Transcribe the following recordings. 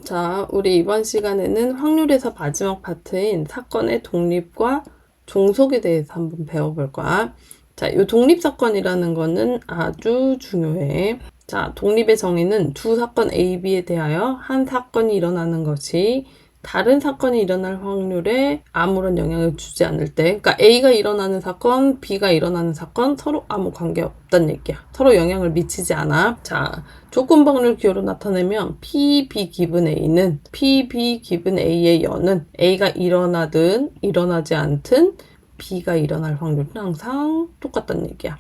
자, 우리 이번 시간에는 확률에서 마지막 파트인 사건의 독립과 종속에 대해서 한번 배워볼 거야. 자, 이 독립사건이라는 거는 아주 중요해. 자, 독립의 정의는 두 사건 A, B에 대하여 한 사건이 일어나는 것이 다른 사건이 일어날 확률에 아무런 영향을 주지 않을 때, 그러니까 A가 일어나는 사건, B가 일어나는 사건 서로 아무 관계 없다는 얘기야. 서로 영향을 미치지 않아. 자, 조건 확률 기호로 나타내면 P, B 기분 A는 P, B 기분 A의 여는 A가 일어나든 일어나지 않든 B가 일어날 확률은 항상 똑같다는 얘기야.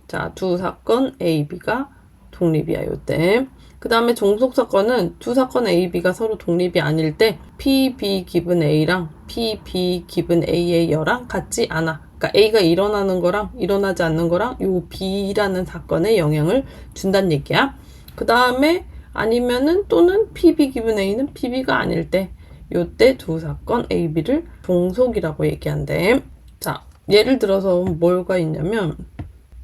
자, 두 사건 A, B가 독립이야, 요때. 그 다음에 종속사건은 두 사건 A, B가 서로 독립이 아닐 때 P, B 기분 A랑 P, B 기분 A의 여랑 같지 않아. 그러니까 A가 일어나는 거랑 일어나지 않는 거랑 요 B라는 사건에 영향을 준다는 얘기야. 그 다음에 아니면은 또는 P, B 기분 A는 P, B가 아닐 때 요때 두 사건 A, B를 종속이라고 얘기한대. 자, 예를 들어서 뭐가 있냐면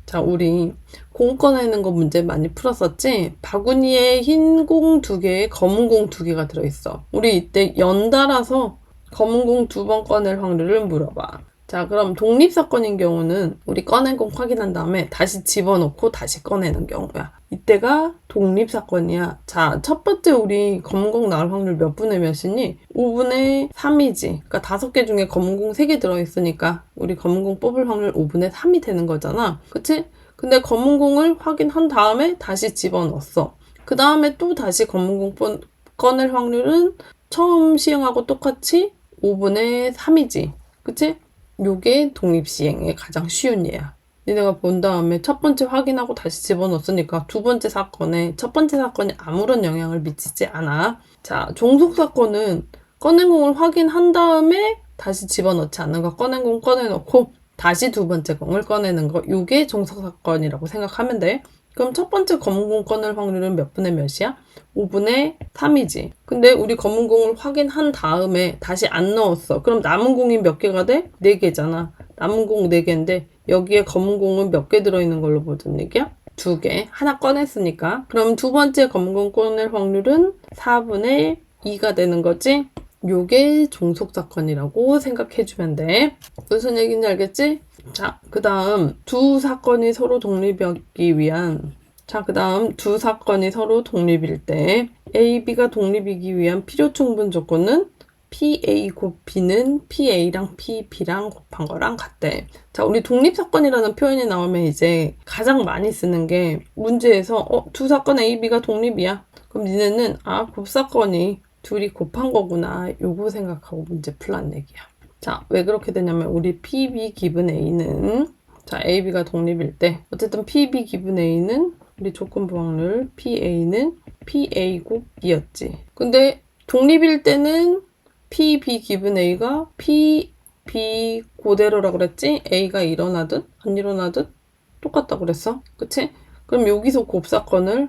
자, 우리 공 꺼내는 거 문제 많이 풀었었지? 바구니에 흰 공 2개에 검은 공 2개가 들어있어. 우리 이때 연달아서 검은 공 2번 꺼낼 확률을 물어봐. 자, 그럼 독립사건인 경우는 우리 꺼낸 공 확인한 다음에 다시 집어넣고 다시 꺼내는 경우야. 이때가 독립사건이야. 자, 첫 번째 우리 검은 공 나올 확률 몇 분의 몇이니? 5분의 3이지. 그러니까 5개 중에 검은 공 3개 들어있으니까 우리 검은 공 뽑을 확률 5분의 3이 되는 거잖아. 그치? 근데 검은 공을 확인한 다음에 다시 집어넣었어. 그 다음에 또 다시 검은 공 꺼낼 확률은 처음 시행하고 똑같이 5분의 3이지. 그치? 요게 독립시행의 가장 쉬운 예야. 니네가 본 다음에 첫 번째 확인하고 다시 집어넣었으니까 두 번째 사건에 첫 번째 사건이 아무런 영향을 미치지 않아. 자, 종속사건은 꺼낸 공을 확인한 다음에 다시 집어넣지 않는 거, 꺼낸 공 꺼내놓고 다시 두 번째 공을 꺼내는 거, 요게 종속사건이라고 생각하면 돼. 그럼 첫 번째 검은 공 꺼낼 확률은 몇 분의 몇이야? 5분의 3이지. 근데 우리 검은 공을 확인한 다음에 다시 안 넣었어. 그럼 남은 공이 몇 개가 돼? 4개잖아. 남은 공 4개인데 여기에 검은 공은 몇 개 들어있는 걸로 보던 얘기야? 2개. 하나 꺼냈으니까. 그럼 두 번째 검은 공 꺼낼 확률은 4분의 2가 되는 거지? 요게 종속사건이라고 생각해주면 돼. 무슨 얘기인지 알겠지? 자, 그 다음 두 사건이 서로 독립하기 위한 두 사건이 서로 독립일 때 A, B가 독립이기 위한 필요 충분 조건은 PA 곱 B는 PA랑 PB랑 곱한 거랑 같대. 자, 우리 독립사건이라는 표현이 나오면 이제 가장 많이 쓰는 게 문제에서 두 사건 A, B가 독립이야. 그럼 니네는 곱사건이 둘이 곱한 거구나. 요거 생각하고 문제 풀란 얘기야. 자, 왜 그렇게 되냐면 우리 PB 기분 A는 자, A, B가 독립일 때 어쨌든 PB 기분 A는 우리 조건부 확률 PA는 PA 곱 B였지. 근데 독립일 때는 PB 기분 A가 PB 그대로라고 그랬지? A가 일어나든 안 일어나든 똑같다고 그랬어. 그치? 그럼 여기서 곱사건을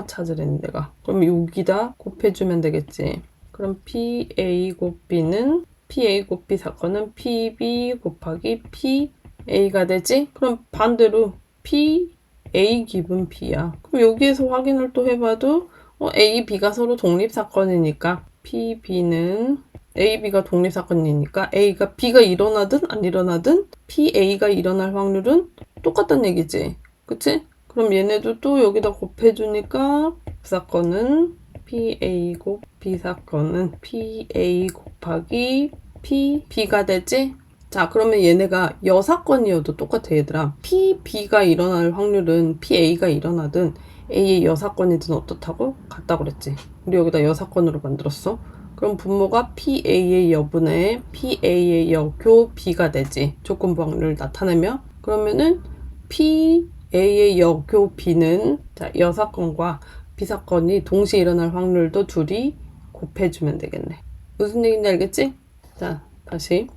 찾으랬네 내가. 그럼 여기다 곱해주면 되겠지. 그럼 PA 곱 B는 PA 곱 B 사건은 PB 곱하기 PA가 되지? 그럼 반대로 PA 기분 B야. 그럼 여기에서 확인을 또 해봐도 A, B가 서로 독립사건이니까 PB는 A, B가 독립사건이니까 A가 B가 일어나든 안 일어나든 PA가 일어날 확률은 똑같다는 얘기지. 그치? 그럼 얘네도 또 여기다 곱해주니까 사건은 PA 곱 B 사건은 PA 곱하기 PB가 되지? 자, 그러면 얘네가 여사건이어도 똑같아, 얘들아. PB가 일어날 확률은 PA가 일어나든 A의 여사건이든 어떻다고? 같다고 그랬지. 우리 여기다 여사건으로 만들었어. 그럼 분모가 PA의 여분의 PA의 여교 B가 되지. 조건부 확률을 나타내면. 그러면은 PA의 여교 B는 자, 여사건과 B사건이 동시에 일어날 확률도 둘이 곱해주면 되겠네. 무슨 얘기인지 알겠지? 자, 다시.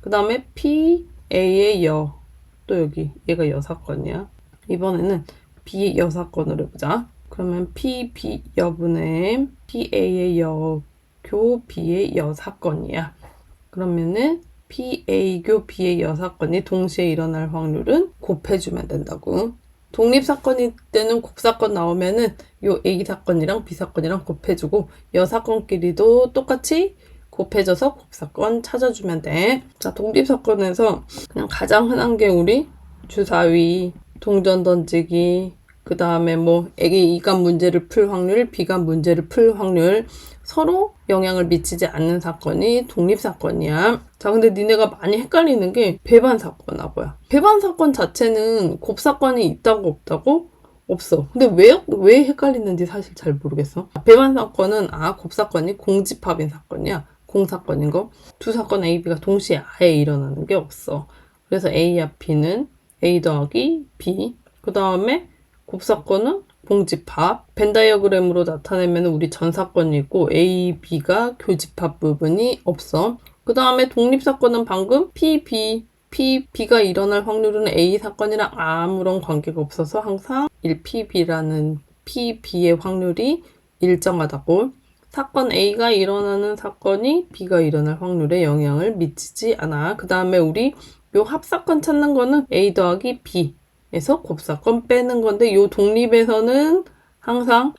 그 다음에 PA의 여. 또 여기 얘가 여사건이야. 이번에는 B의 여사건으로 해보자. 그러면 PB 여분의 PA의 여교 B의 여사건이야. 그러면은 PA교 B의 여사건이 동시에 일어날 확률은 곱해주면 된다고. 독립사건일 때는 곱사건 나오면은 요 A사건이랑 B사건이랑 곱해주고 여사건끼리도 똑같이 곱해져서 곱사건 찾아주면 돼. 자, 독립사건에서 그냥 가장 흔한 게 우리 주사위, 동전 던지기, 그 다음에 뭐 A간 문제를 풀 확률, B간 문제를 풀 확률, 서로 영향을 미치지 않는 사건이 독립사건이야. 자, 근데 니네가 많이 헷갈리는 게 배반사건하고요. 배반사건 자체는 곱사건이 있다고 없다고? 없어. 근데 왜 헷갈리는지 사실 잘 모르겠어. 배반사건은 곱사건이 공집합인 사건이야. 공사건인 거. 두 사건 A, B가 동시에 아예 일어나는 게 없어. 그래서 A와 B는 A 더하기 B. 그 다음에 곱사건은 공집합. 벤 다이어그램으로 나타내면 우리 전사건이 있고 A, B가 교집합 부분이 없어. 그 다음에 독립사건은 방금 P, B가 일어날 확률은 A 사건이랑 아무런 관계가 없어서 항상 1PB라는 PB의 확률이 일정하다고. 사건 A가 일어나는 사건이 B가 일어날 확률에 영향을 미치지 않아. 그 다음에 우리 요 합사건 찾는 거는 A 더하기 B에서 곱사건 빼는 건데 요 독립에서는 항상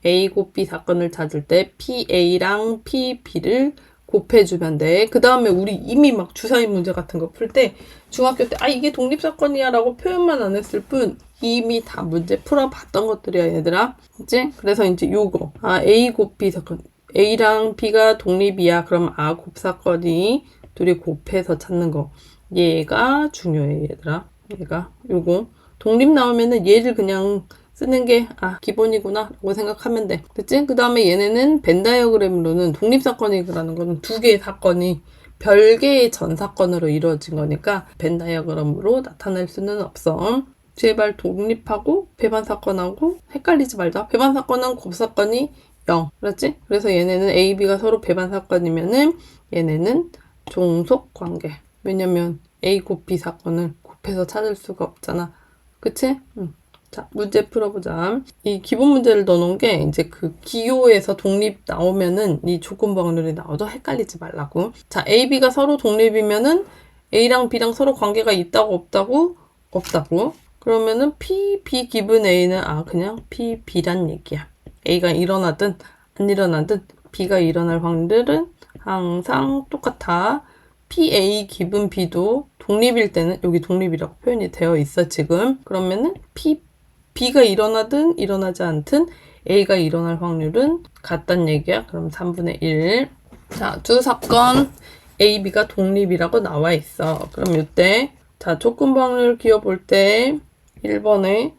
A 곱 B 사건을 찾을 때 PA랑 PB를 곱해주면 돼. 그 다음에 우리 이미 막 주사위 문제 같은 거 풀 때 중학교 때 이게 독립사건이야 라고 표현만 안 했을 뿐 이미 다 문제 풀어봤던 것들이야 얘들아. 그치? 그래서 이제 요거 A 곱 B 사건 A랑 B가 독립이야. 그럼 곱사건이 둘이 곱해서 찾는 거 얘가 중요해 얘들아. 얘가 요거 독립 나오면은 얘를 그냥 쓰는 게 기본이구나 라고 생각하면 돼. 됐지? 그 다음에 얘네는 벤 다이어그램으로는 독립사건이라는 거는 두 개의 사건이 별개의 전사건으로 이루어진 거니까 벤 다이어그램으로 나타낼 수는 없어. 제발 독립하고 배반사건하고 헷갈리지 말자. 배반사건은 곱사건이 0. 그렇지? 그래서 얘네는 A, B가 서로 배반사건이면은 얘네는 종속관계. 왜냐면 A 곱 B 사건을 곱해서 찾을 수가 없잖아. 그치? 자, 문제 풀어보자. 이 기본 문제를 넣어놓은 게 이제 그 기호에서 독립 나오면은 이 조건부 확률이 나와도 헷갈리지 말라고. 자, A, B가 서로 독립이면은 A랑 B랑 서로 관계가 있다고 없다고? 없다고. 그러면은 P, B 기분 A는 그냥 P, B란 얘기야. A가 일어나든 안 일어나든 B가 일어날 확률은 항상 똑같아. PA 기분 B도 독립일 때는 여기 독립이라고 표현이 되어 있어 지금. 그러면은 B가 일어나든 일어나지 않든 A가 일어날 확률은 같단 얘기야. 그럼 3분의 1. 자, 두 사건 A, B가 독립이라고 나와 있어. 그럼 이때 자, 조건부 확률 기어볼 때 1번에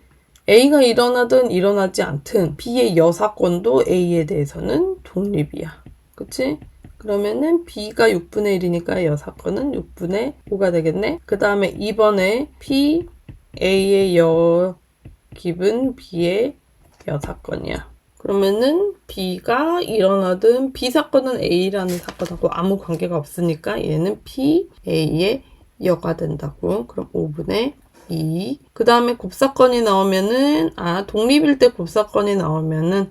A가 일어나든 일어나지 않든 B의 여사건도 A에 대해서는 독립이야. 그치? 그러면은 B가 6분의 1이니까 여사건은 6분의 5가 되겠네. 그 다음에 2번에 P, A의 기분 B의 여사건이야. 그러면은 B가 일어나든 B 사건은 A라는 사건하고 아무 관계가 없으니까 얘는 P, A의 여가 된다고. 그럼 5분의 2. 그 다음에 곱사건이 나오면은 독립일 때 곱사건이 나오면은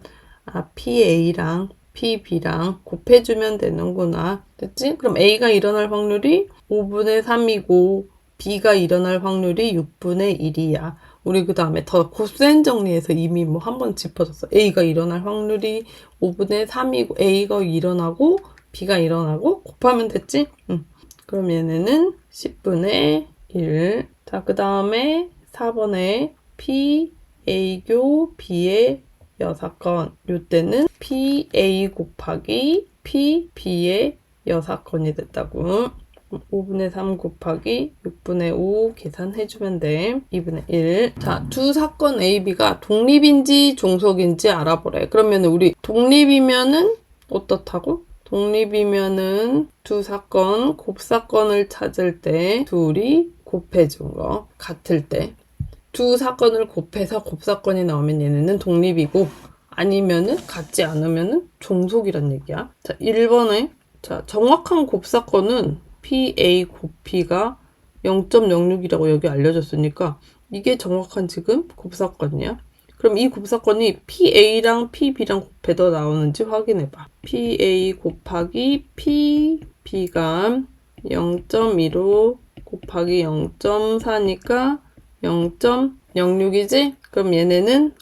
PA랑 PB랑 곱해주면 되는구나. 됐지? 그럼 A가 일어날 확률이 5분의 3이고 B가 일어날 확률이 6분의 1이야. 우리 그 다음에 더 곱셈 정리해서 이미 뭐 한번 짚어줬어. A가 일어날 확률이 5분의 3이고 A가 일어나고 B가 일어나고 곱하면 됐지? 그럼 얘네는 10분의 1. 자, 그 다음에 4번에 P, A교 B의 여사건. 요때는 PA 곱하기 PB의 여사건이 됐다고. 5분의 3 곱하기 6분의 5 계산해주면 돼. 2분의 1. 자, 두 사건 A, B가 독립인지 종속인지 알아보래. 그러면 우리 독립이면은 어떻다고? 독립이면은 두 사건, 곱사건을 찾을 때 둘이 곱해준 거 같을 때 두 사건을 곱해서 곱사건이 나오면 얘네는 독립이고 아니면은 같지 않으면은 종속이란 얘기야. 자, 1번에 자, 정확한 곱사건은 PA 곱P가 0.06이라고 여기 알려줬으니까 이게 정확한 지금 곱사건이야. 그럼 이 곱사건이 PA랑 PB랑 곱해도 나오는지 확인해봐. PA 곱하기 PB가 0.15 곱하기 0.4니까 0.4 0,6이지? 그럼 얘네는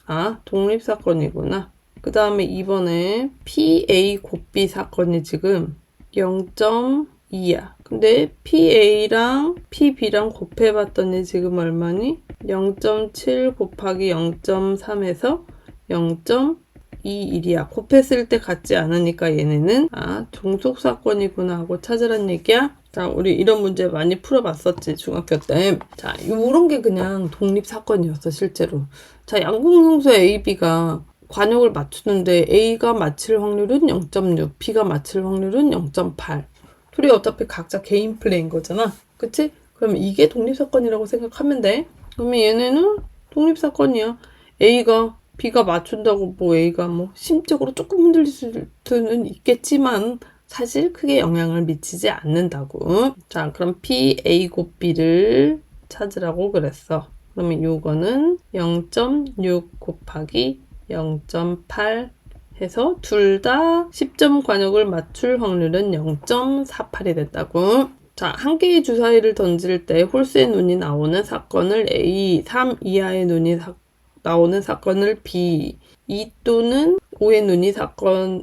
독립사건이구나. 그 다음에 이번에 PA 곱B 사건이 지금 0.2야. 근데 PA랑 PB랑 곱해봤더니 지금 얼마니? 0.7 곱하기 0.3에서 0.21이야. 곱했을 때 같지 않으니까 얘네는 종속사건이구나 하고 찾으란 얘기야. 자, 우리 이런 문제 많이 풀어봤었지, 중학교 때. 자, 요런 게 그냥 독립사건이었어, 실제로. 자, 양궁성수 AB가 관역을 맞추는데 A가 맞힐 확률은 0.6, B가 맞힐 확률은 0.8. 둘이 어차피 각자 개인 플레이인 거잖아. 그치? 그럼 이게 독립사건이라고 생각하면 돼. 그러면 얘네는 독립사건이야. A가 B가 맞춘다고 A가 심적으로 조금 흔들릴 수는 있겠지만 사실 크게 영향을 미치지 않는다고. 자, 그럼 PA 곱 B를 찾으라고 그랬어. 그러면 요거는 0.6 곱하기 0.8 해서 둘 다 10점 관역을 맞출 확률은 0.48이 됐다고. 자, 한 개의 주사위를 던질 때 홀수의 눈이 나오는 사건을 A, 3 이하의 눈이 나오는 사건을 B, 2 또는 5의 눈이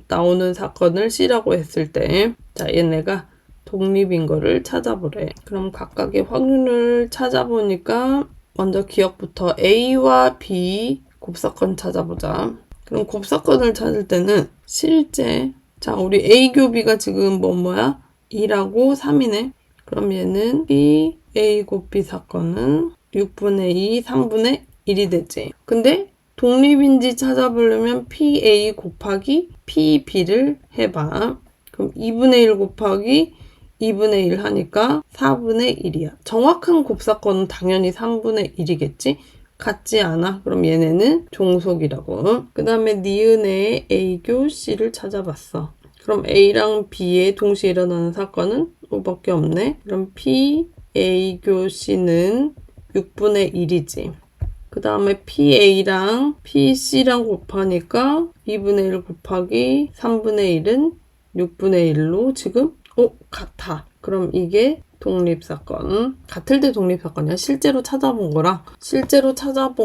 나오는 사건을 C라고 했을 때, 자, 얘네가 독립인 거를 찾아보래. 그럼 각각의 확률을 찾아보니까 먼저 기억부터 A와 B 곱사건 찾아보자. 그럼 곱사건을 찾을 때는 실제, 자, 우리 A 곱B가 지금 뭐야? 2라고 3이네. 그럼 얘는 B, A 곱 B 사건은 6분의 2, 3분의 1이 되지. 근데 독립인지 찾아보려면 PA 곱하기 PB를 해봐. 그럼 2분의 1 곱하기 2분의 1 하니까 4분의 1이야. 정확한 곱사건은 당연히 3분의 1이겠지? 같지 않아? 그럼 얘네는 종속이라고. 그 다음에 니은의 A교 C를 찾아봤어. 그럼 A랑 B에 동시에 일어나는 사건은 5밖에 없네. 그럼 P, A교 C는 6분의 1이지. 그 다음에 PA랑 PC랑 곱하니까 2분의 1 곱하기 3분의 1은 6분의 1로 지금 같아. 그럼 이게 독립사건. 같을 때 독립사건이야. 실제로 찾아본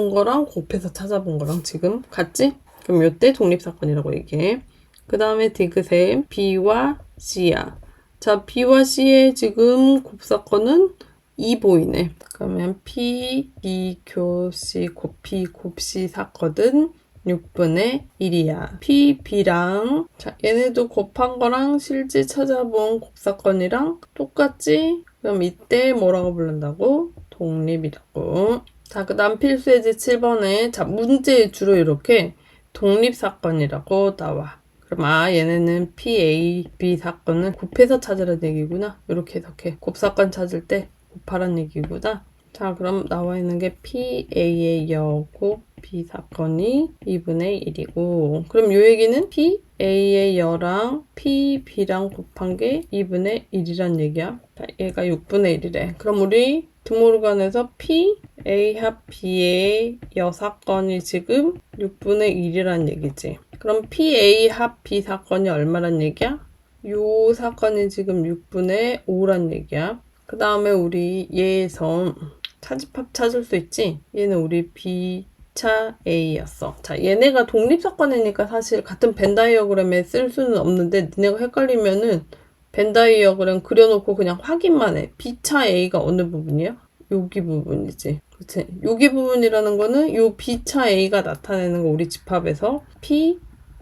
거랑 곱해서 찾아본 거랑 지금 같지? 그럼 이때 독립사건이라고 얘기해. 그 다음에 디귿에 B와 C야. 자, B와 C의 지금 곱사건은 2 보이네. 그러면 P, B, 교, C, 곱 C 사건은 6분의 1이야. P, B랑 자, 얘네도 곱한 거랑 실제 찾아본 곱사건이랑 똑같지? 그럼 이때 뭐라고 부른다고? 독립이라고. 자, 그 다음 필수예제 7번에 자, 문제에 주로 이렇게 독립사건이라고 나와. 그럼 얘네는 PA, B 사건을 곱해서 찾으라는 얘기구나. 이렇게 해석해. 곱사건 찾을 때 곱하란 얘기구나. 자, 그럼 나와 있는 게 PA의 여고 B 사건이 2분의 1이고 그럼 요 얘기는 PA의 여랑 PB랑 곱한 게 2분의 1이란 얘기야. 자, 얘가 6분의 1이래. 그럼 우리 드모르간에서 PA 합 B의 여 사건이 지금 6분의 1이란 얘기지. 그럼 PA 합 B 사건이 얼마란 얘기야? 요 사건이 지금 6분의 5란 얘기야. 그 다음에 우리 얘에서 차집합 찾을 수 있지? 얘는 우리 B차 A였어. 자, 얘네가 독립사건이니까 사실 같은 벤 다이어그램에 쓸 수는 없는데 니네가 헷갈리면은 벤 다이어그램 그려놓고 그냥 확인만 해. B차 A가 어느 부분이야? 여기 부분이지. 그치? 여기 부분이라는 거는 요 B차 A가 나타내는 거 우리 집합에서 P,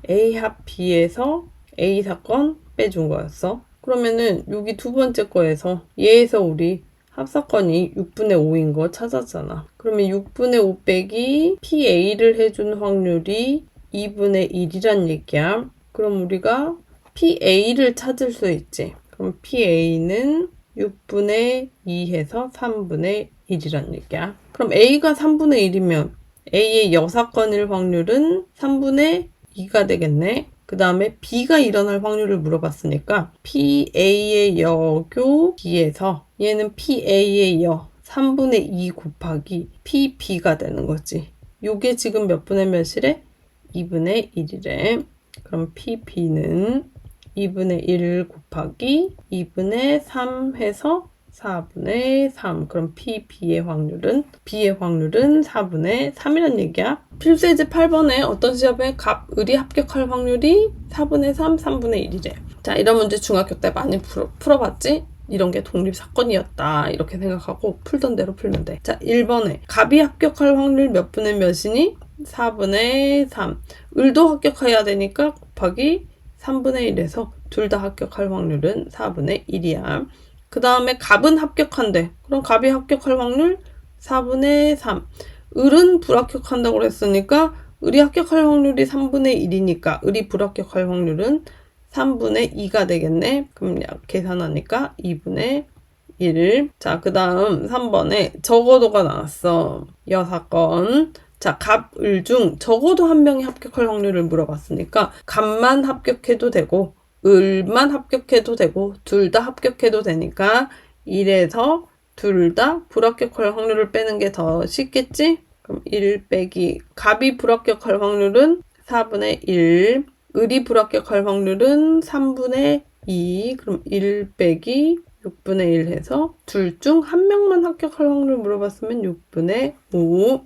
A 합 B에서 A 사건 빼준 거였어. 그러면은 여기 두 번째 거에서 얘에서 우리 합사건이 6분의 5인 거 찾았잖아. 그러면 6분의 5 빼기 PA를 해준 확률이 2분의 1이란 얘기야. 그럼 우리가 PA를 찾을 수 있지. 그럼 PA는 6분의 2 해서 3분의 1이란 얘기야. 그럼 A가 3분의 1이면 A의 여사건일 확률은 3분의 2가 되겠네. 그 다음에 B가 일어날 확률을 물어봤으니까 PA의 여교 B에서 얘는 PA의 여 3분의 2 곱하기 PB가 되는 거지. 요게 지금 몇 분의 몇이래? 2분의 1이래. 그럼 PB는 2분의 1 곱하기 2분의 3 해서 4분의 3. 그럼 B의 확률은 4분의 3이란 얘기야. 필수예제 8번에 어떤 시험에 갑, 을이 합격할 확률이 4분의 3, 3분의 1이래. 자, 이런 문제 중학교 때 많이 풀어봤지? 이런 게 독립사건이었다. 이렇게 생각하고 풀던 대로 풀면 돼. 자, 1번에 갑이 합격할 확률 몇 분의 몇이니? 4분의 3. 을도 합격해야 되니까 곱하기 3분의 1에서 둘 다 합격할 확률은 4분의 1이야. 그 다음에 갑은 합격한대. 그럼 갑이 합격할 확률 4분의 3. 을은 불합격한다고 그랬으니까 을이 합격할 확률이 3분의 1이니까 을이 불합격할 확률은 3분의 2가 되겠네. 그럼 계산하니까 2분의 1. 자, 그 다음 3번에 적어도가 나왔어. 여사건. 자, 갑, 을 중 적어도 한 명이 합격할 확률을 물어봤으니까 갑만 합격해도 되고 을만 합격해도 되고 둘 다 합격해도 되니까 1에서 둘 다 불합격할 확률을 빼는 게 더 쉽겠지? 그럼 1 빼기 갑이 불합격할 확률은 4분의 1, 을이 불합격할 확률은 3분의 2, 그럼 1 빼기 6분의 1 해서 둘 중 한 명만 합격할 확률 물어봤으면 6분의 5.